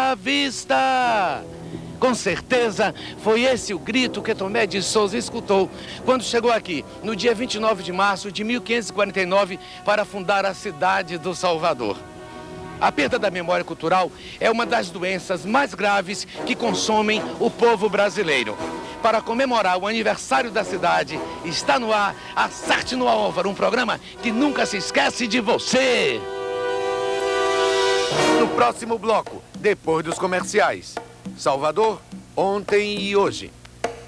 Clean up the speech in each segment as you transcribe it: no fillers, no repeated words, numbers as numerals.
à vista! Com certeza, foi esse o grito que Tomé de Souza escutou quando chegou aqui, no dia 29 de março de 1549, para fundar a cidade do Salvador. A perda da memória cultural é uma das doenças mais graves que consomem o povo brasileiro. Para comemorar o aniversário da cidade, está no ar Acerte no Álvaro, um programa que nunca se esquece de você. No próximo bloco, depois dos comerciais, Salvador, ontem e hoje.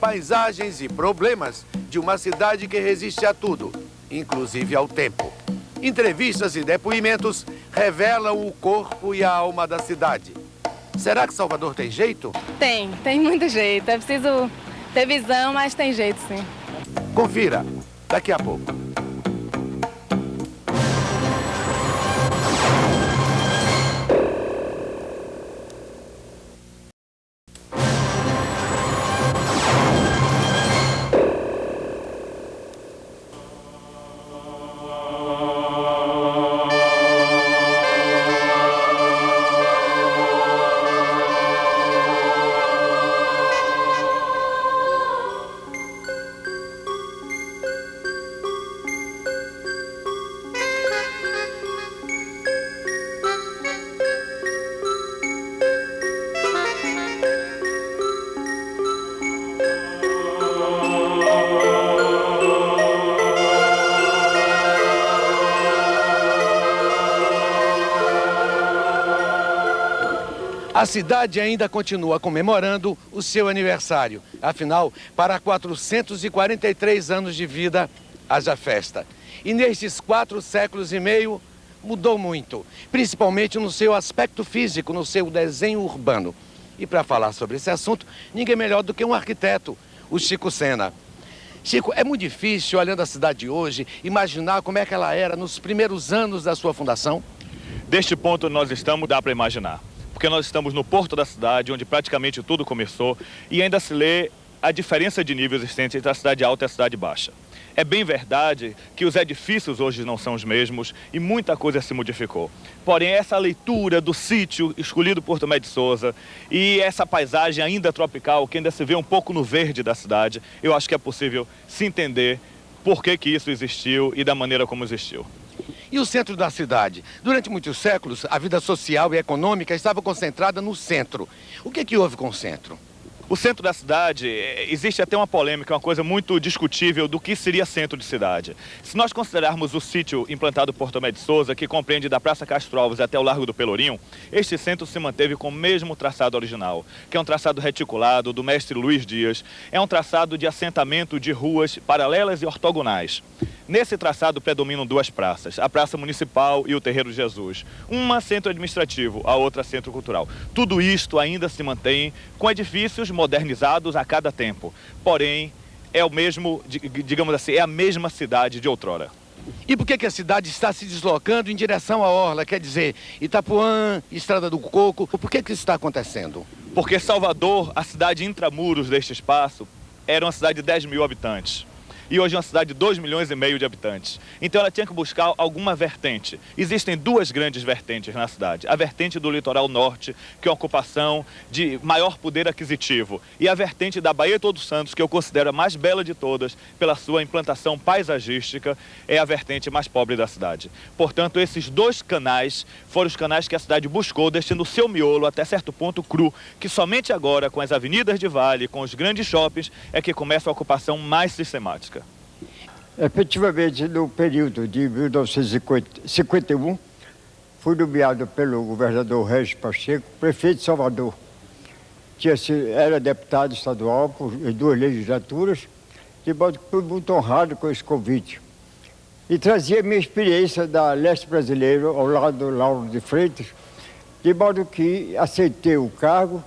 Paisagens e problemas de uma cidade que resiste a tudo, inclusive ao tempo. Entrevistas e depoimentos revelam o corpo e a alma da cidade. Será que Salvador tem jeito? Tem muito jeito. É preciso ter visão, mas tem jeito sim. Confira, daqui a pouco. A cidade ainda continua comemorando o seu aniversário. Afinal, para 443 anos de vida, haja festa. E nestes 4 séculos e meio, mudou muito. Principalmente no seu aspecto físico, no seu desenho urbano. E para falar sobre esse assunto, ninguém melhor do que um arquiteto, o Chico Sena. Chico, é muito difícil, olhando a cidade de hoje, imaginar como é que ela era nos primeiros anos da sua fundação? Deste ponto nós estamos, dá para imaginar. Porque nós estamos no porto da cidade, onde praticamente tudo começou, e ainda se lê a diferença de nível existente entre a cidade alta e a cidade baixa. É bem verdade que os edifícios hoje não são os mesmos e muita coisa se modificou. Porém, essa leitura do sítio escolhido por Tomé de Souza e essa paisagem ainda tropical, que ainda se vê um pouco no verde da cidade, eu acho que é possível se entender por que isso existiu e da maneira como existiu. E o centro da cidade? Durante muitos séculos, a vida social e econômica estava concentrada no centro. O que houve com o centro? O centro da cidade, existe até uma polêmica, uma coisa muito discutível do que seria centro de cidade. Se nós considerarmos o sítio implantado por Tomé de Souza, que compreende da Praça Castro Alves até o Largo do Pelourinho, este centro se manteve com o mesmo traçado original, que é um traçado reticulado do mestre Luiz Dias. É um traçado de assentamento de ruas paralelas e ortogonais. Nesse traçado predominam 2 praças, a Praça Municipal e o Terreiro de Jesus. Uma centro administrativo, a outra centro cultural. Tudo isto ainda se mantém com edifícios modernizados a cada tempo. Porém, é o mesmo, digamos assim, é a mesma cidade de outrora. E por que a cidade está se deslocando em direção à orla? Quer dizer, Itapuã, Estrada do Coco, por que isso está acontecendo? Porque Salvador, a cidade intramuros deste espaço, era uma cidade de 10 mil habitantes. E hoje é uma cidade de 2,5 milhões de habitantes. Então ela tinha que buscar alguma vertente. Existem 2 grandes vertentes na cidade. A vertente do litoral norte, que é uma ocupação de maior poder aquisitivo. E a vertente da Baía de Todos Santos, que eu considero a mais bela de todas, pela sua implantação paisagística, é a vertente mais pobre da cidade. Portanto, esses 2 canais foram os canais que a cidade buscou, deixando o seu miolo até certo ponto cru, que somente agora, com as avenidas de vale, com os grandes shoppings, é que começa a ocupação mais sistemática. Efetivamente, no período de 1951, fui nomeado pelo governador Régis Pacheco prefeito de Salvador. Era deputado estadual por 2 legislaturas, de modo que fui muito honrado com esse convite. E trazia minha experiência da leste brasileira ao lado do Lauro de Freitas, de modo que aceitei o cargo,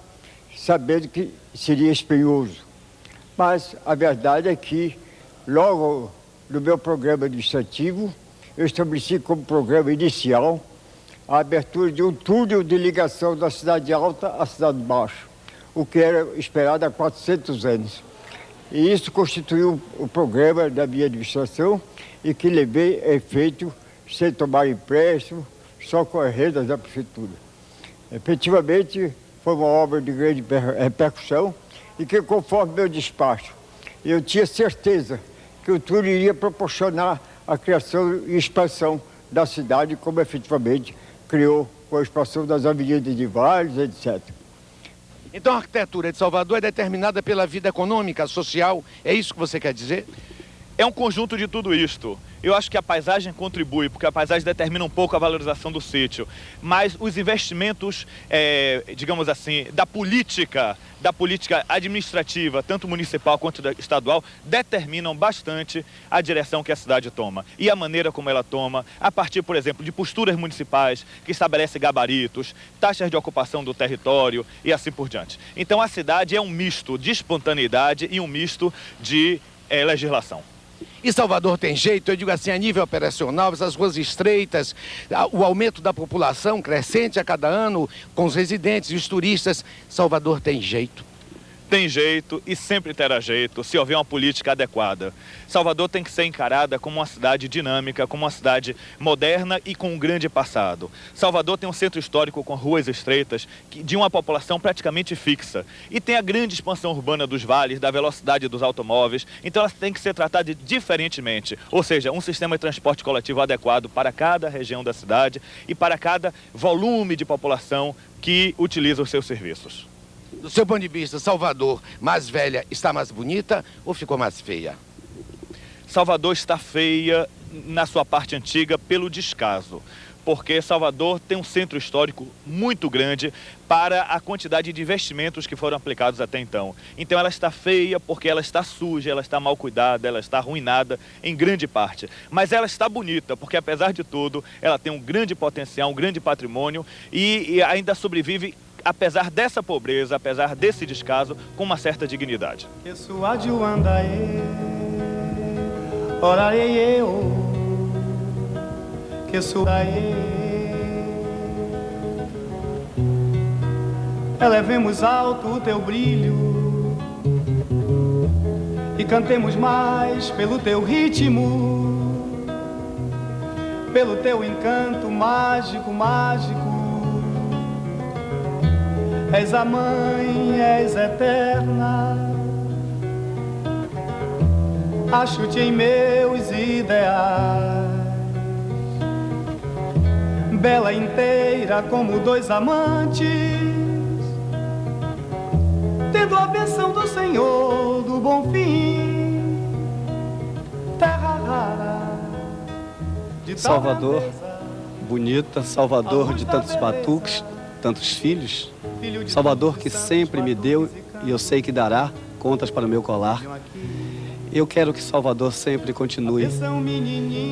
sabendo que seria espinhoso. Mas a verdade é que, logo no meu programa administrativo, eu estabeleci como programa inicial a abertura de um túnel de ligação da cidade alta à cidade baixa, o que era esperado há 400 anos. E isso constituiu o programa da minha administração e que levei a efeito sem tomar empréstimo, só com as rendas da prefeitura. Efetivamente, foi uma obra de grande repercussão e que, conforme meu despacho, eu tinha certeza que o tour iria proporcionar a criação e expansão da cidade, como efetivamente criou com a expansão das avenidas de vales, etc. Então a arquitetura de Salvador é determinada pela vida econômica, social, é isso que você quer dizer? É um conjunto de tudo isto. Eu acho que a paisagem contribui, porque a paisagem determina um pouco a valorização do sítio. Mas os investimentos, digamos assim, da política administrativa, tanto municipal quanto estadual, determinam bastante a direção que a cidade toma. E a maneira como ela toma, a partir, por exemplo, de posturas municipais que estabelecem gabaritos, taxas de ocupação do território e assim por diante. Então a cidade é um misto de espontaneidade e um misto de legislação. E Salvador tem jeito, eu digo assim, a nível operacional, essas ruas estreitas, o aumento da população crescente a cada ano, com os residentes e os turistas, Salvador tem jeito? Tem jeito e sempre terá jeito se houver uma política adequada. Salvador tem que ser encarada como uma cidade dinâmica, como uma cidade moderna e com um grande passado. Salvador tem um centro histórico com ruas estreitas, de uma população praticamente fixa. E tem a grande expansão urbana dos vales, da velocidade dos automóveis. Então ela tem que ser tratada diferentemente. Ou seja, um sistema de transporte coletivo adequado para cada região da cidade e para cada volume de população que utiliza os seus serviços. Do seu ponto de vista, Salvador, mais velha, está mais bonita ou ficou mais feia? Salvador está feia na sua parte antiga pelo descaso, porque Salvador tem um centro histórico muito grande para a quantidade de investimentos que foram aplicados até então. Então ela está feia porque ela está suja, ela está mal cuidada, ela está arruinada em grande parte. Mas ela está bonita porque, apesar de tudo, ela tem um grande potencial, um grande patrimônio e ainda sobrevive, apesar dessa pobreza, apesar desse descaso, com uma certa dignidade. Elevemos alto o teu brilho e cantemos mais pelo teu ritmo, pelo teu encanto mágico, mágico. És a mãe, és eterna, acho-te em meus ideais, bela inteira como dois amantes, tendo a bênção do Senhor do bom fim, terra rara de Salvador, bonita, Salvador de tantos batuques, tantos filhos, Salvador que sempre me deu e eu sei que dará contas para o meu colar. Eu quero que Salvador sempre continue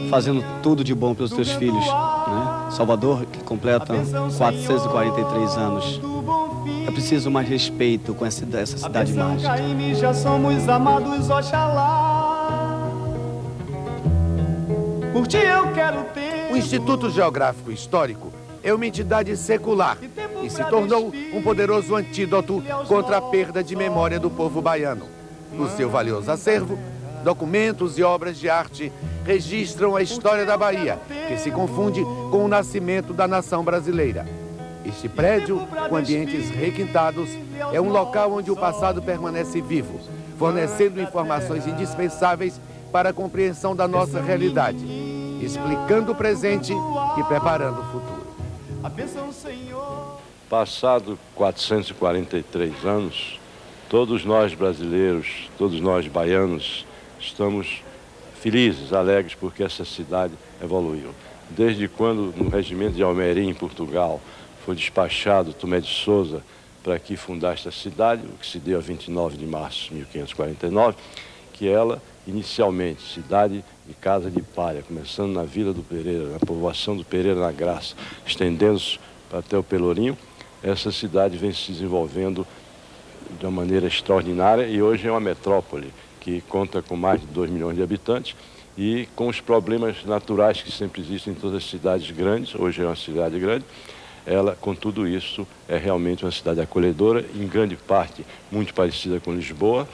fazendo tudo de bom pelos teus filhos, né? Salvador que completa 443 anos. É preciso mais respeito com essa cidade mágica. Já somos amados, Oxalá. Por ti eu quero ter. O Instituto Geográfico Histórico é uma entidade secular e se tornou um poderoso antídoto contra a perda de memória do povo baiano. No seu valioso acervo, documentos e obras de arte registram a história da Bahia, que se confunde com o nascimento da nação brasileira. Este prédio, com ambientes requintados, é um local onde o passado permanece vivo, fornecendo informações indispensáveis para a compreensão da nossa realidade, explicando o presente e preparando o futuro. Passado 443 anos, todos nós brasileiros, todos nós baianos, estamos felizes, alegres, porque essa cidade evoluiu. Desde quando, no regimento de Almerim, em Portugal, foi despachado Tomé de Souza para aqui fundar esta cidade, o que se deu a 29 de março de 1549, que ela, inicialmente, cidade de casa de palha, começando na Vila do Pereira, na povoação do Pereira na Graça, estendendo-se até o Pelourinho, essa cidade vem se desenvolvendo de uma maneira extraordinária e hoje é uma metrópole que conta com mais de 2 milhões de habitantes e com os problemas naturais que sempre existem em todas as cidades grandes, hoje é uma cidade grande, ela, com tudo isso, é realmente uma cidade acolhedora, em grande parte muito parecida com Lisboa,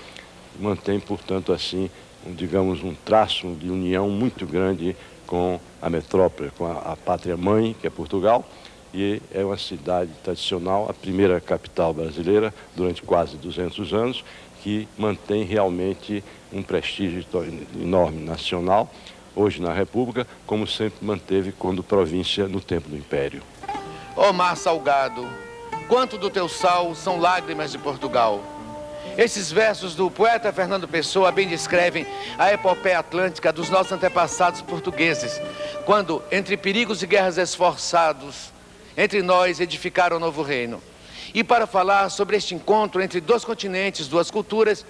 mantém, portanto, assim, digamos, um traço de união muito grande com a metrópole, com a pátria-mãe, que é Portugal, e é uma cidade tradicional, a primeira capital brasileira durante quase 200 anos, que mantém realmente um prestígio enorme nacional, hoje na República, como sempre manteve quando província no tempo do Império. Ó mar salgado, quanto do teu sal são lágrimas de Portugal. Esses versos do poeta Fernando Pessoa bem descrevem a epopeia atlântica dos nossos antepassados portugueses, quando, entre perigos e guerras esforçados, entre nós edificaram um novo reino. E para falar sobre este encontro entre dois continentes, duas culturas,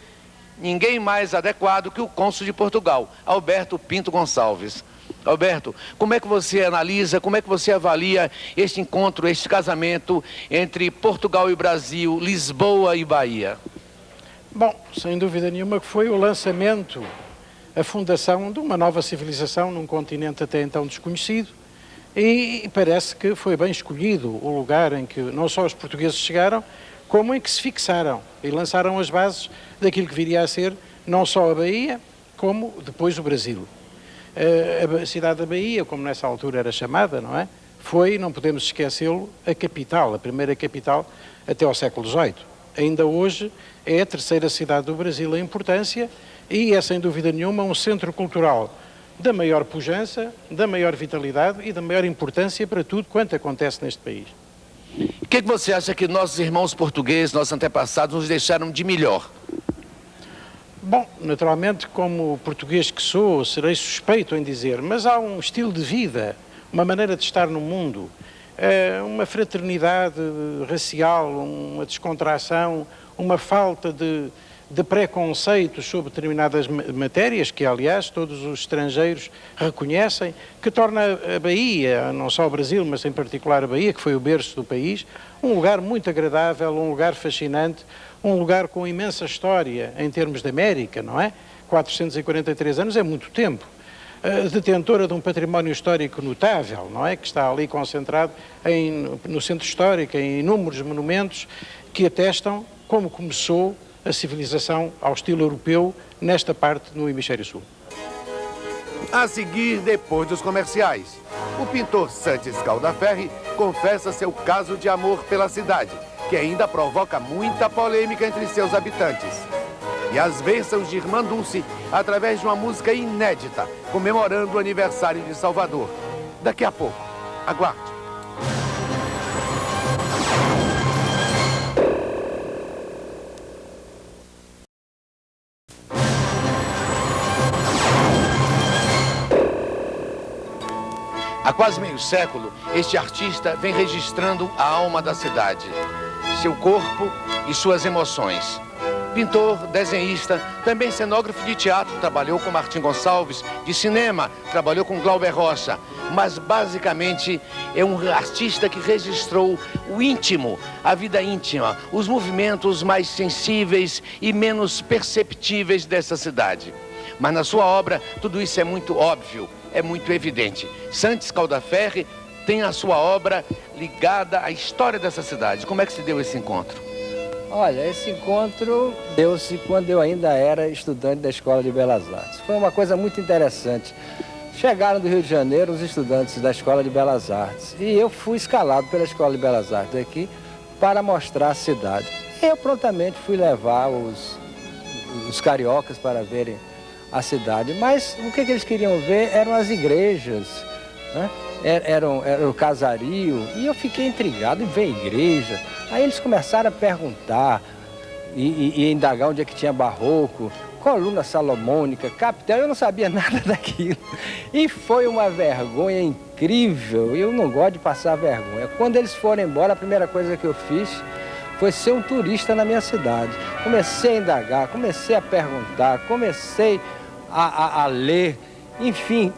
ninguém mais adequado que o cônsul de Portugal, Alberto Pinto Gonçalves. Alberto, como é que você analisa, como é que você avalia este encontro, este casamento entre Portugal e Brasil, Lisboa e Bahia? Bom, sem dúvida nenhuma que foi o lançamento, a fundação de uma nova civilização num continente até então desconhecido, e parece que foi bem escolhido o lugar em que não só os portugueses chegaram, como em que se fixaram e lançaram as bases daquilo que viria a ser não só a Bahia, como depois o Brasil. A cidade da Bahia, como nessa altura era chamada, não é? Foi, não podemos esquecê-lo, a capital, a primeira capital até ao século XVIII. Ainda hoje é a terceira cidade do Brasil em importância e é, sem dúvida nenhuma, um centro cultural da maior pujança, da maior vitalidade e da maior importância para tudo quanto acontece neste país. O que você acha que nossos irmãos portugueses, nossos antepassados, nos deixaram de melhor? Bom, naturalmente, como português que sou, serei suspeito em dizer, mas há um estilo de vida, uma maneira de estar no mundo, uma fraternidade racial, uma descontração, uma falta de preconceitos sobre determinadas matérias, que aliás todos os estrangeiros reconhecem, que torna a Bahia, não só o Brasil, mas em particular a Bahia, que foi o berço do país, um lugar muito agradável, um lugar fascinante, um lugar com imensa história em termos de América, não é? 443 anos é muito tempo. Detentora de um património histórico notável, não é? Que está ali concentrado no centro histórico, em inúmeros monumentos que atestam como começou a civilização ao estilo europeu nesta parte no hemisfério sul. A seguir, depois dos comerciais, o pintor Santos Caldaferri confessa seu caso de amor pela cidade, que ainda provoca muita polêmica entre seus habitantes. E as bênçãos de Irmã Dulce, através de uma música inédita, comemorando o aniversário de Salvador. Daqui a pouco, aguarde. Há quase meio século, este artista vem registrando a alma da cidade, seu corpo e suas emoções. Pintor, desenhista, também cenógrafo de teatro, trabalhou com Martim Gonçalves, de cinema, trabalhou com Glauber Rocha, mas basicamente é um artista que registrou o íntimo, a vida íntima, os movimentos mais sensíveis e menos perceptíveis dessa cidade. Mas na sua obra, tudo isso é muito óbvio, é muito evidente. Santos Caldaferri tem a sua obra ligada à história dessa cidade. Como é que se deu esse encontro? Olha, esse encontro deu-se quando eu ainda era estudante da Escola de Belas Artes. Foi uma coisa muito interessante. Chegaram do Rio de Janeiro os estudantes da Escola de Belas Artes e eu fui escalado pela Escola de Belas Artes aqui para mostrar a cidade. Eu prontamente fui levar os cariocas para verem a cidade, mas o que eles queriam ver eram as igrejas, né? Era o casario, e eu fiquei intrigado em ver a igreja. Aí eles começaram a perguntar e indagar onde é que tinha barroco, coluna salomônica, capitel, eu não sabia nada daquilo. E foi uma vergonha incrível, eu não gosto de passar vergonha. Quando eles foram embora, a primeira coisa que eu fiz foi ser um turista na minha cidade. Comecei a indagar, comecei a perguntar, comecei a ler, enfim,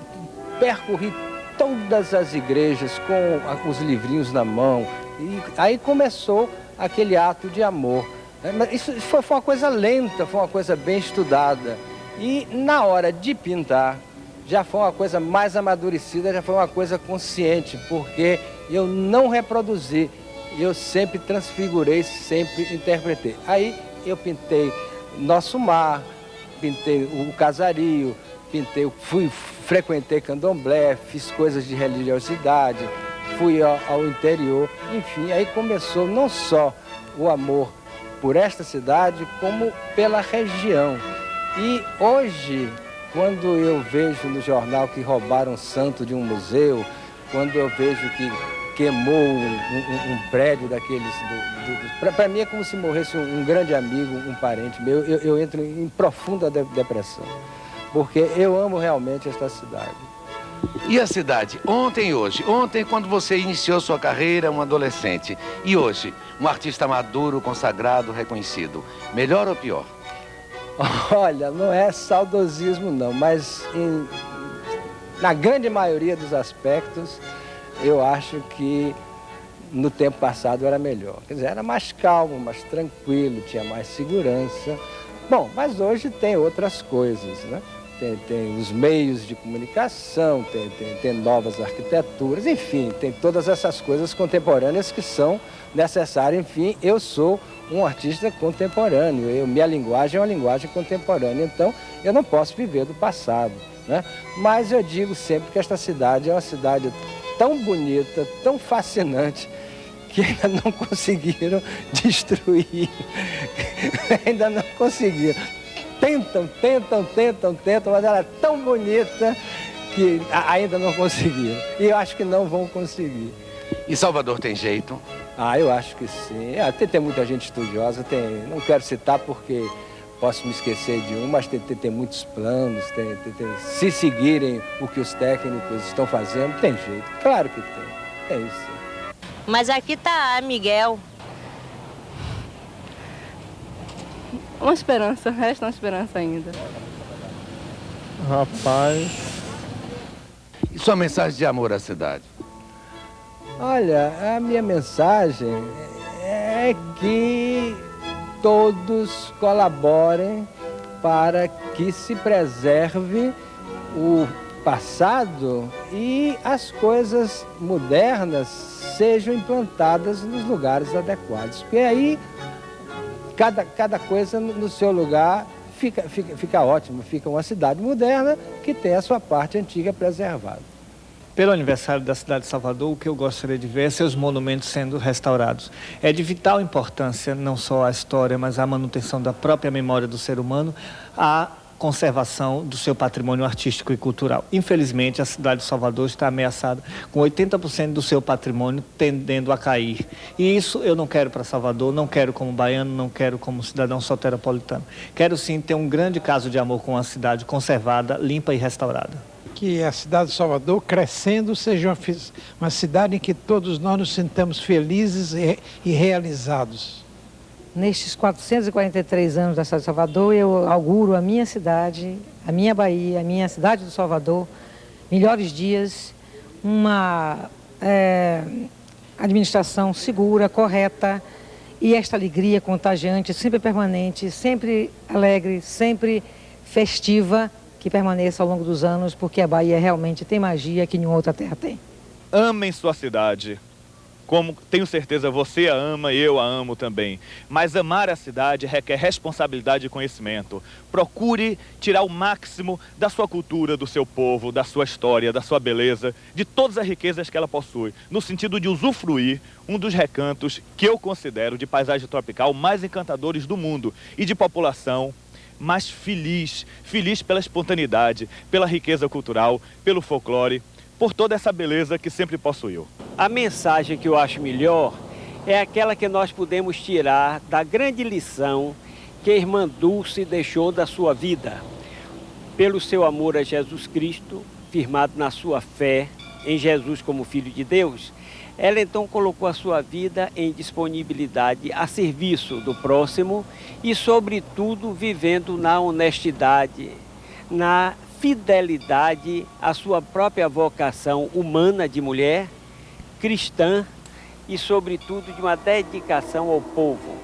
percorri todas as igrejas com os livrinhos na mão. E aí começou aquele ato de amor. Mas isso foi uma coisa lenta, foi uma coisa bem estudada. E na hora de pintar, já foi uma coisa mais amadurecida, já foi uma coisa consciente, porque eu não reproduzi, eu sempre transfigurei, sempre interpretei. Aí eu pintei Nosso Mar, pintei o casario, frequentei candomblé, fiz coisas de religiosidade, fui ao interior. Enfim, aí começou não só o amor por esta cidade, como pela região. E hoje, quando eu vejo no jornal que roubaram um santo de um museu, quando eu vejo que queimou um prédio daqueles... Para mim é como se morresse um grande amigo, um parente meu. Eu entro em profunda depressão, porque eu amo realmente esta cidade. E a cidade, ontem e hoje? Ontem, quando você iniciou sua carreira, um adolescente. E hoje, um artista maduro, consagrado, reconhecido. Melhor ou pior? Olha, não é saudosismo não, mas na grande maioria dos aspectos, eu acho que no tempo passado era melhor. Quer dizer, era mais calmo, mais tranquilo, tinha mais segurança. Bom, mas hoje tem outras coisas, né? Tem os meios de comunicação, tem novas arquiteturas, enfim, tem todas essas coisas contemporâneas que são necessárias. Enfim, eu sou um artista contemporâneo, minha linguagem é uma linguagem contemporânea, então eu não posso viver do passado, né? Mas eu digo sempre que esta cidade é uma cidade tão bonita, tão fascinante, que ainda não conseguiram destruir, ainda não conseguiram. Tentam, mas ela é tão bonita que ainda não conseguiram. E eu acho que não vão conseguir. E Salvador tem jeito? Ah, eu acho que sim. Tem muita gente estudiosa, não quero citar porque posso me esquecer de um, mas tem muitos planos, se seguirem o que os técnicos estão fazendo, tem jeito. Claro que tem, é isso. Mas aqui tá Miguel. Uma esperança, resta uma esperança ainda. Rapaz... E sua mensagem de amor à cidade? Olha, a minha mensagem é que todos colaborem para que se preserve o passado e as coisas modernas sejam implantadas nos lugares adequados. Porque aí cada coisa no seu lugar fica ótimo, fica uma cidade moderna que tem a sua parte antiga preservada. Pelo aniversário da cidade de Salvador, o que eu gostaria de ver é seus monumentos sendo restaurados. É de vital importância, não só a história, mas a manutenção da própria memória do ser humano, a conservação do seu patrimônio artístico e cultural. Infelizmente, a cidade de Salvador está ameaçada com 80% do seu patrimônio tendendo a cair. E isso eu não quero para Salvador, não quero como baiano, não quero como cidadão soteropolitano. Quero sim ter um grande caso de amor com a cidade conservada, limpa e restaurada. Que a cidade de Salvador, crescendo, seja uma cidade em que todos nós nos sintamos felizes e realizados. Nestes 443 anos da cidade de Salvador, eu auguro a minha cidade, a minha Bahia, a minha cidade do Salvador, melhores dias, uma administração segura, correta e esta alegria contagiante, sempre permanente, sempre alegre, sempre festiva, que permaneça ao longo dos anos, porque a Bahia realmente tem magia que nenhuma outra terra tem. Amem sua cidade. Como tenho certeza você a ama, eu a amo também. Mas amar a cidade requer responsabilidade e conhecimento. Procure tirar o máximo da sua cultura, do seu povo, da sua história, da sua beleza, de todas as riquezas que ela possui, no sentido de usufruir um dos recantos que eu considero de paisagem tropical mais encantadores do mundo e de população mais feliz pela espontaneidade, pela riqueza cultural, pelo folclore, por toda essa beleza que sempre possuiu. A mensagem que eu acho melhor é aquela que nós podemos tirar da grande lição que a irmã Dulce deixou da sua vida. Pelo seu amor a Jesus Cristo, firmado na sua fé em Jesus como Filho de Deus, ela então colocou a sua vida em disponibilidade a serviço do próximo e, sobretudo, vivendo na honestidade, na fidelidade à sua própria vocação humana de mulher, cristã e, sobretudo, de uma dedicação ao povo.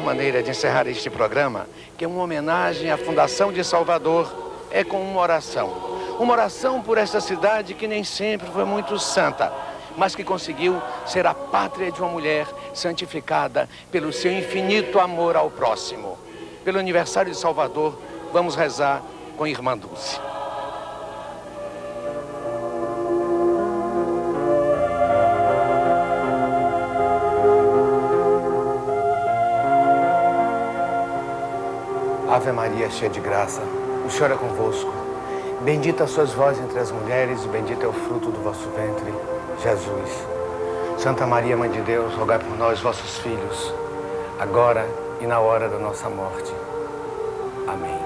maneira de encerrar este programa, que é uma homenagem à Fundação de Salvador, é com uma oração. Uma oração por esta cidade que nem sempre foi muito santa, mas que conseguiu ser a pátria de uma mulher santificada pelo seu infinito amor ao próximo. Pelo aniversário de Salvador, vamos rezar com a Irmã Dulce. Ave Maria, cheia de graça, o Senhor é convosco. Bendita sois vós entre as mulheres, e bendito é o fruto do vosso ventre, Jesus. Santa Maria, Mãe de Deus, rogai por nós, vossos filhos, agora e na hora da nossa morte. Amém.